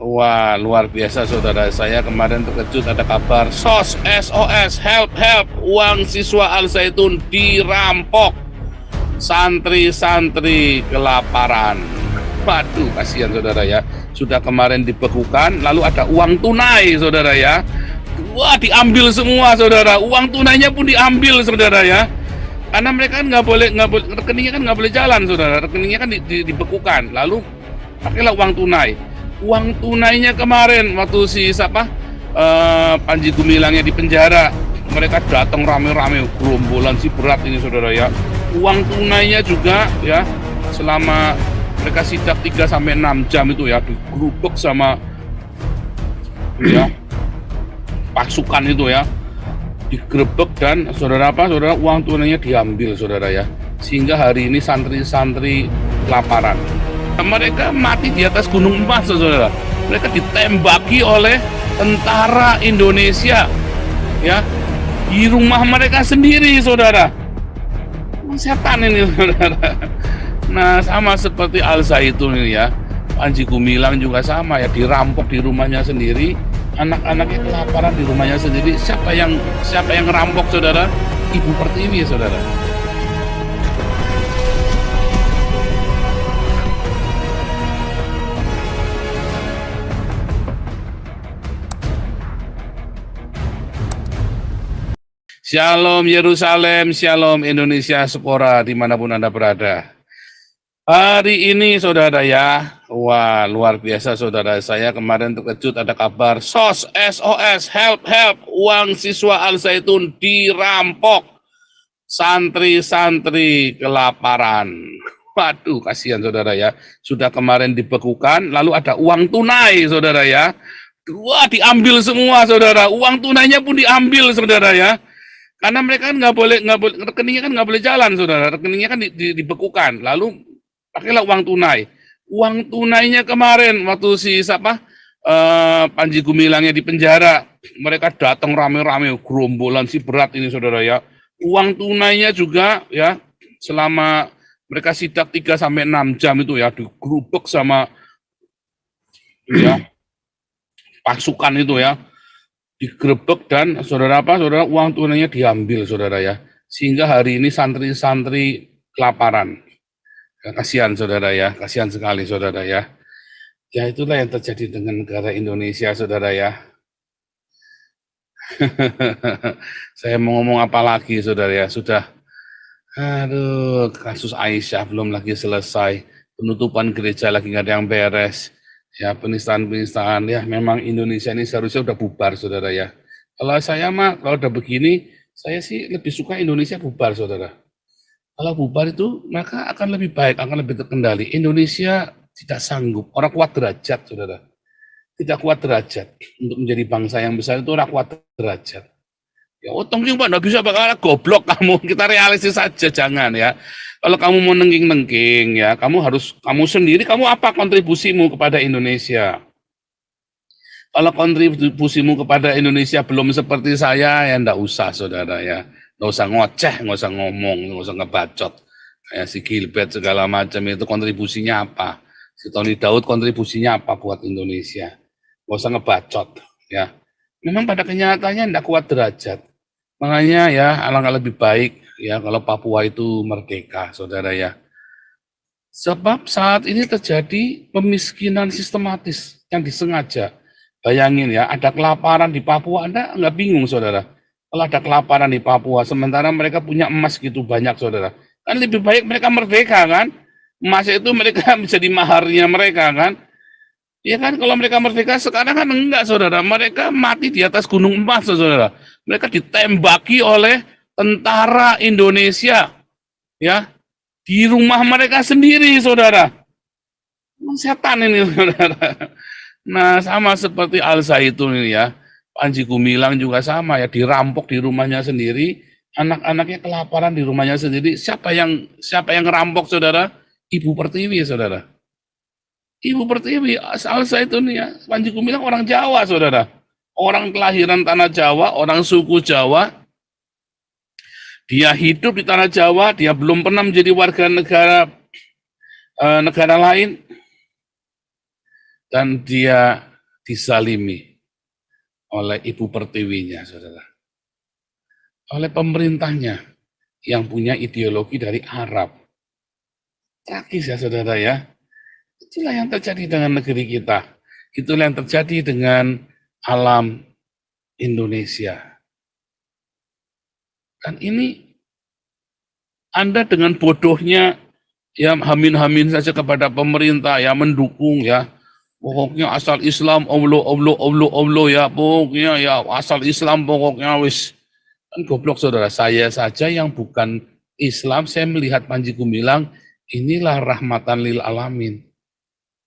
Wah, luar biasa saudara. Saya kemarin terkejut ada kabar SOS, help, uang siswa Al Zaitun dirampok. Santri-santri kelaparan. Waduh, kasihan saudara ya. Sudah kemarin dibekukan, lalu ada uang tunai saudara ya. Wah, diambil semua saudara. Uang tunainya pun diambil saudara ya. Karena mereka kan nggak boleh, rekeningnya kan nggak boleh jalan saudara. Rekeningnya kan dibekukan. Lalu pakailah uang tunai. Uang tunainya kemarin waktu si siapa Panji Gumilangnya di penjara, mereka datang rame-rame, gerombolan si berat ini saudara ya. Uang tunainya juga ya, selama mereka sidak 3-6 jam itu ya, digerubuk sama ya pasukan itu ya, digerebek dan saudara uang tunainya diambil saudara ya, sehingga hari ini santri-santri kelaparan. Mereka mati di atas gunung emas saudara. Mereka ditembaki oleh tentara Indonesia ya, di rumah mereka sendiri saudara. Setan ini saudara. Nah, sama seperti Al Zaitun ini ya, Panji Gumilang juga sama ya, dirampok di rumahnya sendiri, anak-anaknya kelaparan di rumahnya sendiri. Siapa yang ngerampok saudara? Ibu Pertiwi saudara. Shalom Yerusalem, Shalom Indonesia, Sepora, dimanapun Anda berada. Hari ini saudara ya, wah luar biasa saudara. Saya kemarin terkejut ada kabar SOS, help, uang siswa Al Zaitun dirampok. Santri-santri kelaparan. Waduh, kasihan saudara ya. Sudah kemarin dibekukan, lalu ada uang tunai saudara ya. Wah, diambil semua saudara. Uang tunainya pun diambil saudara ya. Karena mereka kan nggak boleh, rekeningnya kan nggak boleh jalan saudara. Rekeningnya kan dibekukan. Lalu pakailah uang tunai. Uang tunainya kemarin waktu si siapa Panji Gumilangnya di penjara, mereka datang rame-rame, gerombolan si berat ini saudara ya. Uang tunainya juga ya, selama mereka sidak 3-6 jam itu ya, digerubuk sama ya pasukan itu ya, digerebek dan saudara uang tunainya diambil saudara ya, sehingga hari ini santri-santri kelaparan. Ya, kasihan saudara ya, kasihan sekali saudara ya. Ya itulah yang terjadi dengan negara Indonesia saudara ya. Saya mau ngomong apa lagi saudara ya, sudah kasus Aisyah belum lagi selesai, penutupan gereja lagi nggak ada yang beres. Ya, penistaan ya, memang Indonesia ini seharusnya udah bubar saudara ya. Kalau saya mah kalau udah begini, saya sih lebih suka Indonesia bubar saudara. Kalau bubar itu maka akan lebih baik, akan lebih terkendali. Indonesia tidak sanggup, orang kuat derajat saudara. Tidak kuat derajat untuk menjadi bangsa yang besar, itu orang kuat derajat. Ya otong sih Pak, nggak bisa bakal goblok kamu, kita realistis saja jangan ya. Kalau kamu mau nengking-nengking ya, kamu sendiri, kamu apa kontribusimu kepada Indonesia? Kalau kontribusimu kepada Indonesia belum seperti saya, ya enggak usah saudara ya. Nggak usah ngoceh, nggak usah ngomong, nggak usah ngebacot. Kayak si Gilbert segala macam itu kontribusinya apa? Si Tony Daud kontribusinya apa buat Indonesia? Nggak usah ngebacot ya. Memang pada kenyataannya enggak kuat derajat. Makanya ya alangkah lebih baik ya kalau Papua itu merdeka saudara ya. Sebab saat ini terjadi pemiskinan sistematis yang disengaja. Bayangin ya, ada kelaparan di Papua, Anda nggak bingung saudara. Kalau ada kelaparan di Papua, sementara mereka punya emas gitu banyak saudara. Kan lebih baik mereka merdeka kan. Emas itu mereka bisa di maharnya mereka kan. Ya kan, kalau mereka merdeka sekarang kan enggak saudara. Mereka mati di atas gunung emas saudara. Mereka ditembaki oleh tentara Indonesia ya, di rumah mereka sendiri saudara. Setan ini saudara. Nah, sama seperti Al Zaitun ini ya, Panji Gumilang juga sama ya, dirampok di rumahnya sendiri, anak-anaknya kelaparan di rumahnya sendiri. Siapa yang ngerampok saudara? Ibu Pertiwi saudara. Ibu Pertiwi, Al Zaitun ya, Panji Gumilang orang Jawa saudara. Orang kelahiran tanah Jawa, orang suku Jawa. Dia hidup di tanah Jawa, dia belum pernah menjadi warga negara lain. Dan dia disalimi oleh Ibu Pertiwinya, saudara. Oleh pemerintahnya yang punya ideologi dari Arab. Tragis ya saudara ya. Itulah yang terjadi dengan negeri kita. Itulah yang terjadi dengan alam Indonesia. Dan ini Anda dengan bodohnya ya hamin-hamin saja kepada pemerintah ya mendukung ya. Pokoknya asal Islam, Allah ya. Pokoknya ya asal Islam pokoknya wis. Kan goblok saudara, saya saja yang bukan Islam, saya melihat Panji Gumilang, inilah rahmatan lil alamin.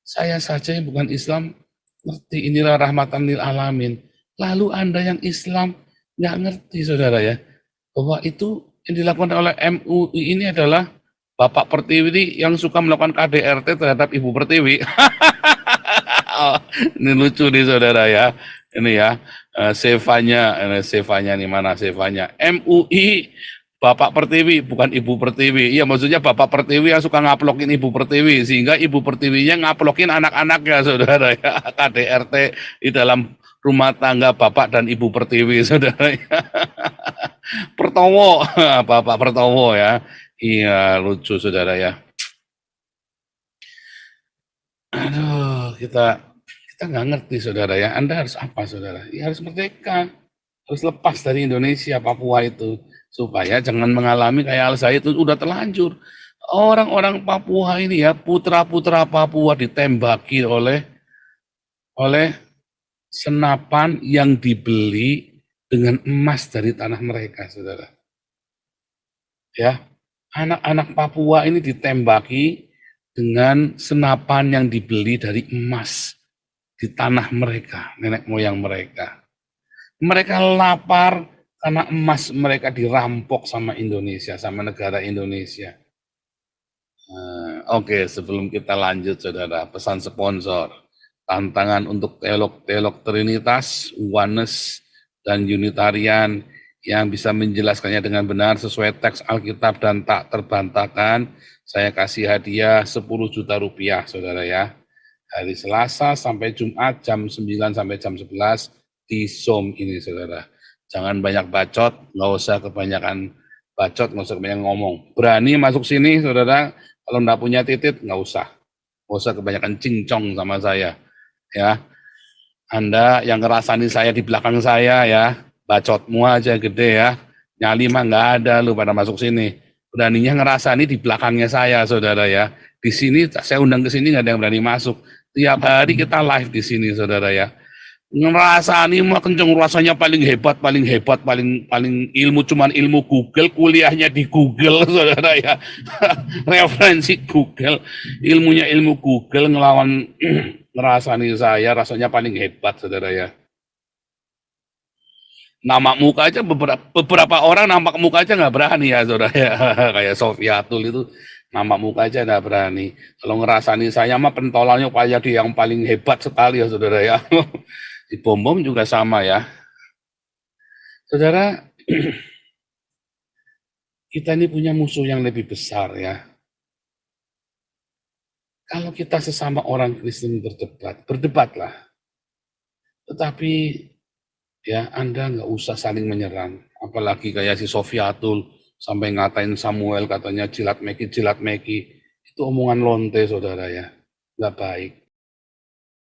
Saya saja yang bukan Islam, ngerti inilah rahmatan lil alamin. Lalu Anda yang Islam, nggak ngerti saudara ya, bahwa itu yang dilakukan oleh MUI ini adalah Bapak Pertiwi yang suka melakukan KDRT terhadap Ibu Pertiwi. Oh, ini lucu nih saudara ya. Ini ya, Sevanya nih mana Sevanya? MUI Bapak Pertiwi bukan Ibu Pertiwi. Iya maksudnya Bapak Pertiwi yang suka ngaplokin Ibu Pertiwi sehingga Ibu Pertiwinya ngaplokin anak-anaknya saudara ya. KDRT di dalam rumah tangga Bapak dan Ibu Pertiwi saudara ya. Pertowo, Bapak Pertowo ya. Iya lucu saudara ya. Aduh, kita nggak ngerti saudara ya. Anda harus apa saudara? Ya harus merdeka, harus lepas dari Indonesia, Papua itu supaya jangan mengalami kayak Al Zaid itu udah terlanjur. Orang-orang Papua ini ya putra-putra Papua ditembaki oleh senapan yang dibeli dengan emas dari tanah mereka, saudara. Ya, anak-anak Papua ini ditembaki dengan senapan yang dibeli dari emas di tanah mereka, nenek moyang mereka. Mereka lapar karena emas mereka dirampok sama Indonesia, sama negara Indonesia. Oke, sebelum kita lanjut saudara, pesan sponsor. Tantangan untuk teolog Trinitas, Oneness, dan Unitarian yang bisa menjelaskannya dengan benar sesuai teks Alkitab dan tak terbantahkan, saya kasih hadiah 10 juta rupiah, saudara ya. Hari Selasa sampai Jumat jam 9 sampai jam 11 di Zoom ini, saudara. Jangan banyak bacot, nggak usah kebanyakan bacot, nggak usah kebanyakan ngomong. Berani masuk sini, saudara, kalau nggak punya titit, nggak usah. Nggak usah kebanyakan cincong sama saya. Ya, Anda yang ngerasani saya di belakang saya ya, bacotmu aja gede ya. Nyali mah nggak ada lu pada masuk sini. Beraninya ngerasani di belakangnya saya, saudara ya. Di sini saya undang ke sini nggak ada yang berani masuk. Tiap hari kita live di sini, saudara ya. Ngerasani mah kenceng rasanya paling hebat, paling ilmu cuman ilmu Google, kuliahnya di Google, saudara ya. Referensi Google, ilmunya ilmu Google ngelawan ngerasani saya rasanya paling hebat, saudara ya. Nama muka aja beberapa orang nampak muka aja nggak berani ya saudara ya. Kayak Sofiatul itu nama muka aja nggak berani. Kalau ngerasani saya mah pentolannya upaya dia yang paling hebat sekali ya saudara ya. Di bom juga sama ya. Saudara, kita ini punya musuh yang lebih besar ya. Kalau kita sesama orang Kristen berdebatlah. Tetapi ya Anda nggak usah saling menyerang, apalagi kayak si Sofiatul sampai ngatain Samuel katanya jilat meki, itu omongan lonte saudara ya, nggak baik.